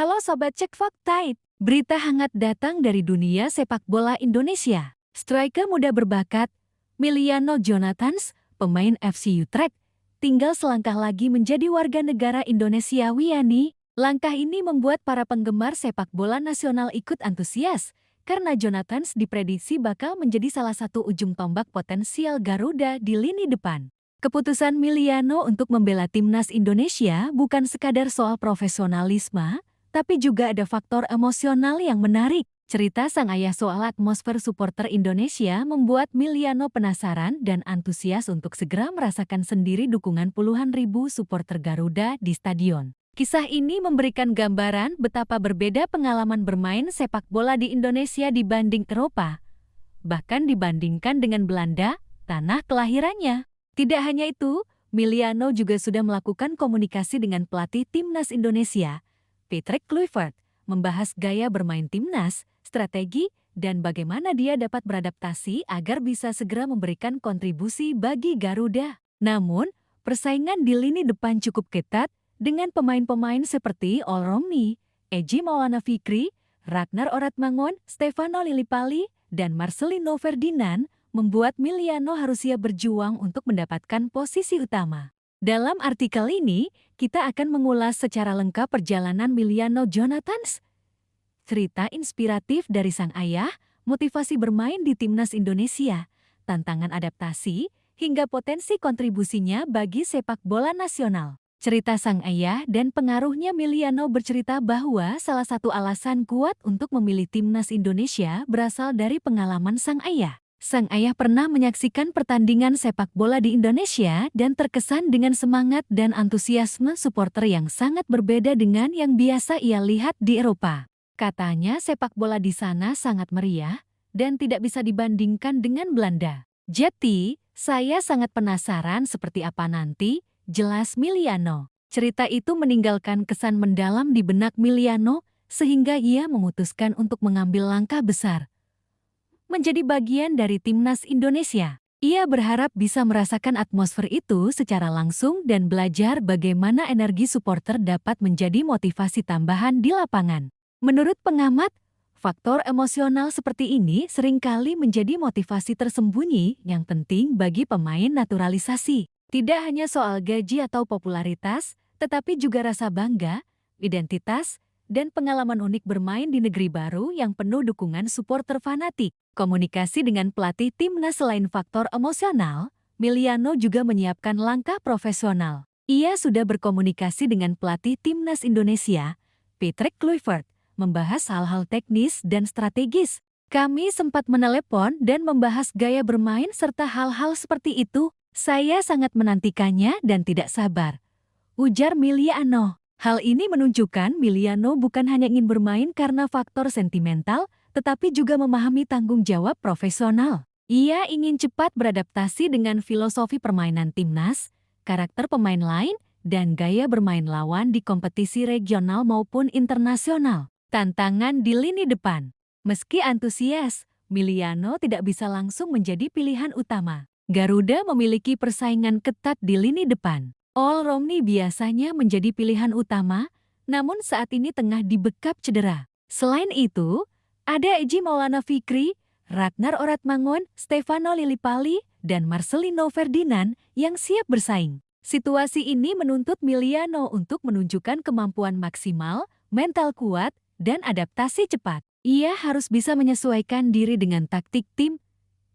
Halo Sobat Cek Fakta, berita hangat datang dari dunia sepak bola Indonesia. Striker muda berbakat, Miliano Jonathans, pemain FC Utrecht, tinggal selangkah lagi menjadi warga negara Indonesia Wiyani. Langkah ini membuat para penggemar sepak bola nasional ikut antusias, karena Jonathans diprediksi bakal menjadi salah satu ujung tombak potensial Garuda di lini depan. Keputusan Miliano untuk membela timnas Indonesia bukan sekadar soal profesionalisme, tapi juga ada faktor emosional yang menarik. Cerita sang ayah soal atmosfer supporter Indonesia membuat Miliano penasaran dan antusias untuk segera merasakan sendiri dukungan puluhan ribu supporter Garuda di stadion. Kisah ini memberikan gambaran betapa berbeda pengalaman bermain sepak bola di Indonesia dibanding Eropa, bahkan dibandingkan dengan Belanda, tanah kelahirannya. Tidak hanya itu, Miliano juga sudah melakukan komunikasi dengan pelatih timnas Indonesia, Patrick Kluivert, membahas gaya bermain timnas, strategi, dan bagaimana dia dapat beradaptasi agar bisa segera memberikan kontribusi bagi Garuda. Namun, persaingan di lini depan cukup ketat dengan pemain-pemain seperti All Romney, Eji Maulana Fikri, Ragnar Oratmangun, Stefano Lillipali, dan Marcelino Ferdinand, membuat Miliano harus siap berjuang untuk mendapatkan posisi utama. Dalam artikel ini, kita akan mengulas secara lengkap perjalanan Miliano Jonathans, cerita inspiratif dari sang ayah, motivasi bermain di timnas Indonesia, tantangan adaptasi, hingga potensi kontribusinya bagi sepak bola nasional. Cerita sang ayah dan pengaruhnya Miliano bercerita bahwa salah satu alasan kuat untuk memilih timnas Indonesia berasal dari pengalaman sang ayah. Sang ayah pernah menyaksikan pertandingan sepak bola di Indonesia dan terkesan dengan semangat dan antusiasme supporter yang sangat berbeda dengan yang biasa ia lihat di Eropa. Katanya sepak bola di sana sangat meriah dan tidak bisa dibandingkan dengan Belanda. Jadi, saya sangat penasaran seperti apa nanti, jelas Miliano. Cerita itu meninggalkan kesan mendalam di benak Miliano sehingga ia memutuskan untuk mengambil langkah besar, menjadi bagian dari timnas Indonesia. Ia berharap bisa merasakan atmosfer itu secara langsung dan belajar bagaimana energi supporter dapat menjadi motivasi tambahan di lapangan. Menurut pengamat, faktor emosional seperti ini seringkali menjadi motivasi tersembunyi yang penting bagi pemain naturalisasi. Tidak hanya soal gaji atau popularitas, tetapi juga rasa bangga, identitas, dan pengalaman unik bermain di negeri baru yang penuh dukungan supporter fanatik. Komunikasi dengan pelatih timnas selain faktor emosional, Miliano juga menyiapkan langkah profesional. Ia sudah berkomunikasi dengan pelatih timnas Indonesia, Patrick Kluivert, membahas hal-hal teknis dan strategis. Kami sempat menelepon dan membahas gaya bermain serta hal-hal seperti itu. Saya sangat menantikannya dan tidak sabar, ujar Miliano. Hal ini menunjukkan Miliano bukan hanya ingin bermain karena faktor sentimental, tetapi juga memahami tanggung jawab profesional. Ia ingin cepat beradaptasi dengan filosofi permainan timnas, karakter pemain lain, dan gaya bermain lawan di kompetisi regional maupun internasional. Tantangan di lini depan. Meski antusias, Miliano tidak bisa langsung menjadi pilihan utama. Garuda memiliki persaingan ketat di lini depan. All Romney biasanya menjadi pilihan utama, namun saat ini tengah dibekap cedera. Selain itu, ada Eji Maulana Fikri, Ragnar Oratmangun, Stefano Lillipali, dan Marcelino Ferdinand yang siap bersaing. Situasi ini menuntut Miliano untuk menunjukkan kemampuan maksimal, mental kuat, dan adaptasi cepat. Ia harus bisa menyesuaikan diri dengan taktik tim,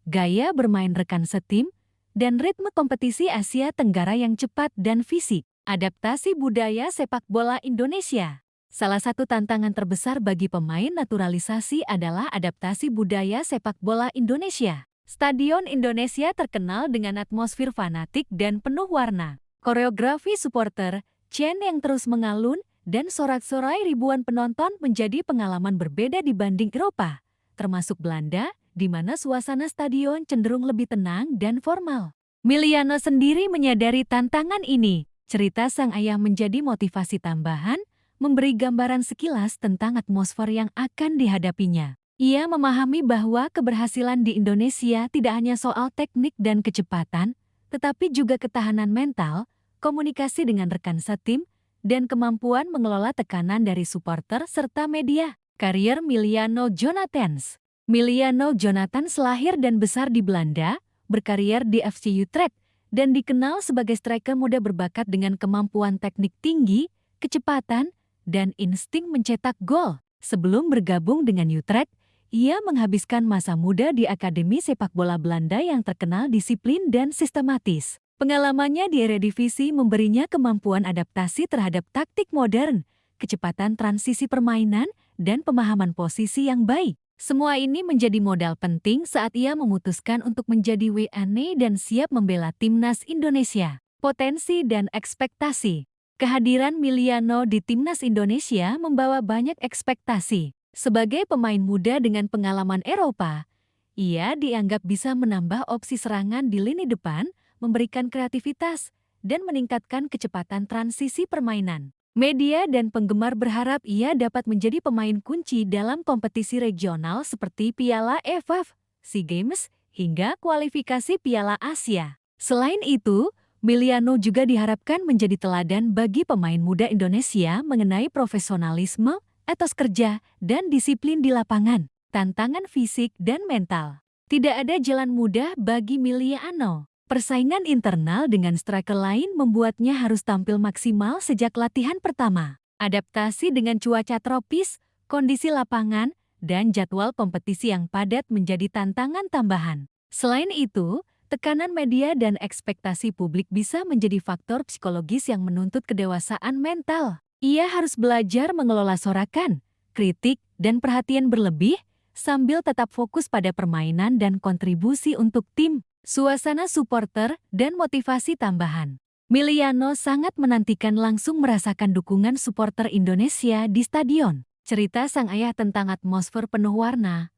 gaya bermain rekan setim, dan ritme kompetisi Asia Tenggara yang cepat dan fisik. Adaptasi budaya sepak bola Indonesia. Salah satu tantangan terbesar bagi pemain naturalisasi adalah adaptasi budaya sepak bola Indonesia. Stadion Indonesia terkenal dengan atmosfer fanatik dan penuh warna. Koreografi supporter, chant yang terus mengalun, dan sorak-sorai ribuan penonton menjadi pengalaman berbeda dibanding Eropa, termasuk Belanda, di mana suasana stadion cenderung lebih tenang dan formal. Miliano sendiri menyadari tantangan ini. Cerita sang ayah menjadi motivasi tambahan, memberi gambaran sekilas tentang atmosfer yang akan dihadapinya. Ia memahami bahwa keberhasilan di Indonesia tidak hanya soal teknik dan kecepatan, tetapi juga ketahanan mental, komunikasi dengan rekan setim, dan kemampuan mengelola tekanan dari supporter serta media. Karier Miliano Jonathans. Miliano Jonathans lahir dan besar di Belanda, berkarier di FC Utrecht, dan dikenal sebagai striker muda berbakat dengan kemampuan teknik tinggi, kecepatan, dan insting mencetak gol. Sebelum bergabung dengan Utrecht, ia menghabiskan masa muda di Akademi Sepak Bola Belanda yang terkenal disiplin dan sistematis. Pengalamannya di Eredivisie memberinya kemampuan adaptasi terhadap taktik modern, kecepatan transisi permainan, dan pemahaman posisi yang baik. Semua ini menjadi modal penting saat ia memutuskan untuk menjadi WNA dan siap membela timnas Indonesia. Potensi dan ekspektasi. Kehadiran Miliano di timnas Indonesia membawa banyak ekspektasi. Sebagai pemain muda dengan pengalaman Eropa, ia dianggap bisa menambah opsi serangan di lini depan, memberikan kreativitas, dan meningkatkan kecepatan transisi permainan. Media dan penggemar berharap ia dapat menjadi pemain kunci dalam kompetisi regional seperti Piala AFF, SEA Games, hingga kualifikasi Piala Asia. Selain itu, Miliano juga diharapkan menjadi teladan bagi pemain muda Indonesia mengenai profesionalisme, etos kerja, dan disiplin di lapangan, tantangan fisik dan mental. Tidak ada jalan mudah bagi Miliano. Persaingan internal dengan striker lain membuatnya harus tampil maksimal sejak latihan pertama. Adaptasi dengan cuaca tropis, kondisi lapangan, dan jadwal kompetisi yang padat menjadi tantangan tambahan. Selain itu, tekanan media dan ekspektasi publik bisa menjadi faktor psikologis yang menuntut kedewasaan mental. Ia harus belajar mengelola sorakan, kritik, dan perhatian berlebih, sambil tetap fokus pada permainan dan kontribusi untuk tim. Suasana supporter dan motivasi tambahan. Miliano sangat menantikan langsung merasakan dukungan supporter Indonesia di stadion. Cerita sang ayah tentang atmosfer penuh warna,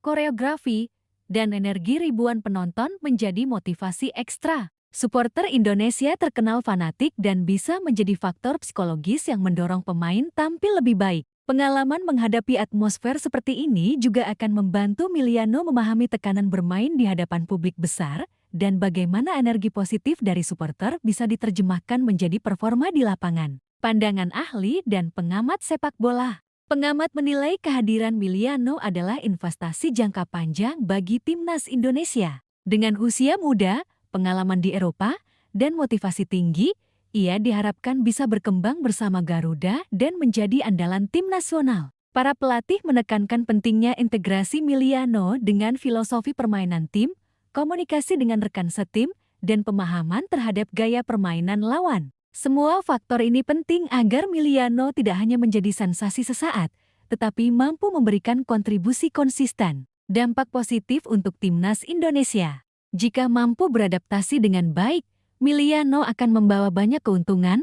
koreografi, dan energi ribuan penonton menjadi motivasi ekstra. Supporter Indonesia terkenal fanatik dan bisa menjadi faktor psikologis yang mendorong pemain tampil lebih baik. Pengalaman menghadapi atmosfer seperti ini juga akan membantu Miliano memahami tekanan bermain di hadapan publik besar dan bagaimana energi positif dari supporter bisa diterjemahkan menjadi performa di lapangan. Pandangan ahli dan pengamat sepak bola. Pengamat menilai kehadiran Miliano adalah investasi jangka panjang bagi timnas Indonesia. Dengan usia muda, pengalaman di Eropa, dan motivasi tinggi, ia diharapkan bisa berkembang bersama Garuda dan menjadi andalan tim nasional. Para pelatih menekankan pentingnya integrasi Miliano dengan filosofi permainan tim, komunikasi dengan rekan setim, dan pemahaman terhadap gaya permainan lawan. Semua faktor ini penting agar Miliano tidak hanya menjadi sensasi sesaat, tetapi mampu memberikan kontribusi konsisten, dampak positif untuk timnas Indonesia. Jika mampu beradaptasi dengan baik, Miliano akan membawa banyak keuntungan,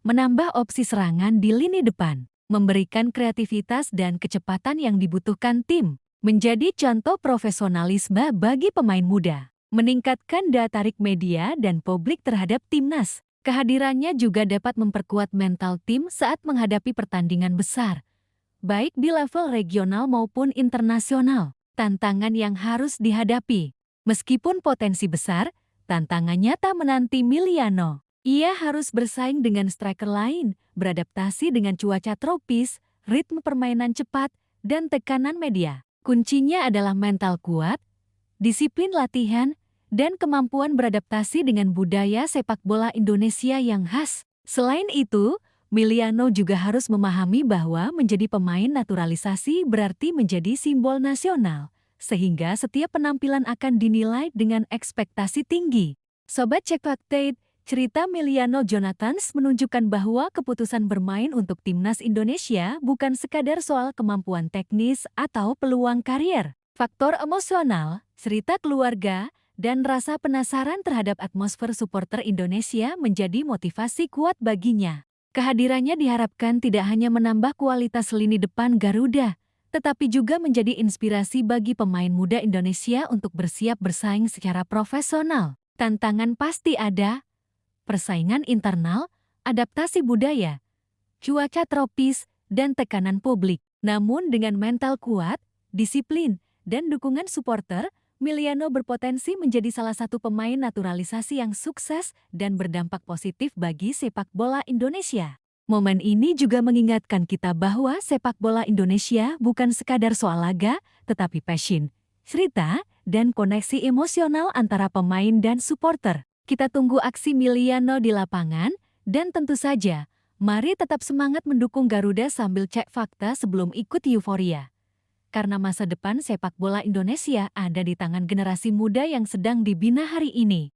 menambah opsi serangan di lini depan, memberikan kreativitas dan kecepatan yang dibutuhkan tim, menjadi contoh profesionalisme bagi pemain muda, meningkatkan daya tarik media dan publik terhadap timnas. Kehadirannya juga dapat memperkuat mental tim saat menghadapi pertandingan besar, baik di level regional maupun internasional. Tantangan yang harus dihadapi. Meskipun potensi besar, tantangan nyata menanti Miliano. Ia harus bersaing dengan striker lain, beradaptasi dengan cuaca tropis, ritme permainan cepat, dan tekanan media. Kuncinya adalah mental kuat, disiplin latihan, dan kemampuan beradaptasi dengan budaya sepak bola Indonesia yang khas. Selain itu, Miliano juga harus memahami bahwa menjadi pemain naturalisasi berarti menjadi simbol nasional, sehingga setiap penampilan akan dinilai dengan ekspektasi tinggi. Sobat Cek Fakta, cerita Miliano Jonathans menunjukkan bahwa keputusan bermain untuk timnas Indonesia bukan sekadar soal kemampuan teknis atau peluang karier. Faktor emosional, cerita keluarga, dan rasa penasaran terhadap atmosfer supporter Indonesia menjadi motivasi kuat baginya. Kehadirannya diharapkan tidak hanya menambah kualitas lini depan Garuda, tetapi juga menjadi inspirasi bagi pemain muda Indonesia untuk bersiap bersaing secara profesional. Tantangan pasti ada, persaingan internal, adaptasi budaya, cuaca tropis, dan tekanan publik. Namun dengan mental kuat, disiplin, dan dukungan supporter, Miliano berpotensi menjadi salah satu pemain naturalisasi yang sukses dan berdampak positif bagi sepak bola Indonesia. Momen ini juga mengingatkan kita bahwa sepak bola Indonesia bukan sekadar soal laga, tetapi passion, cerita, dan koneksi emosional antara pemain dan supporter. Kita tunggu aksi Miliano di lapangan, dan tentu saja, mari tetap semangat mendukung Garuda sambil cek fakta sebelum ikut euforia. Karena masa depan sepak bola Indonesia ada di tangan generasi muda yang sedang dibina hari ini.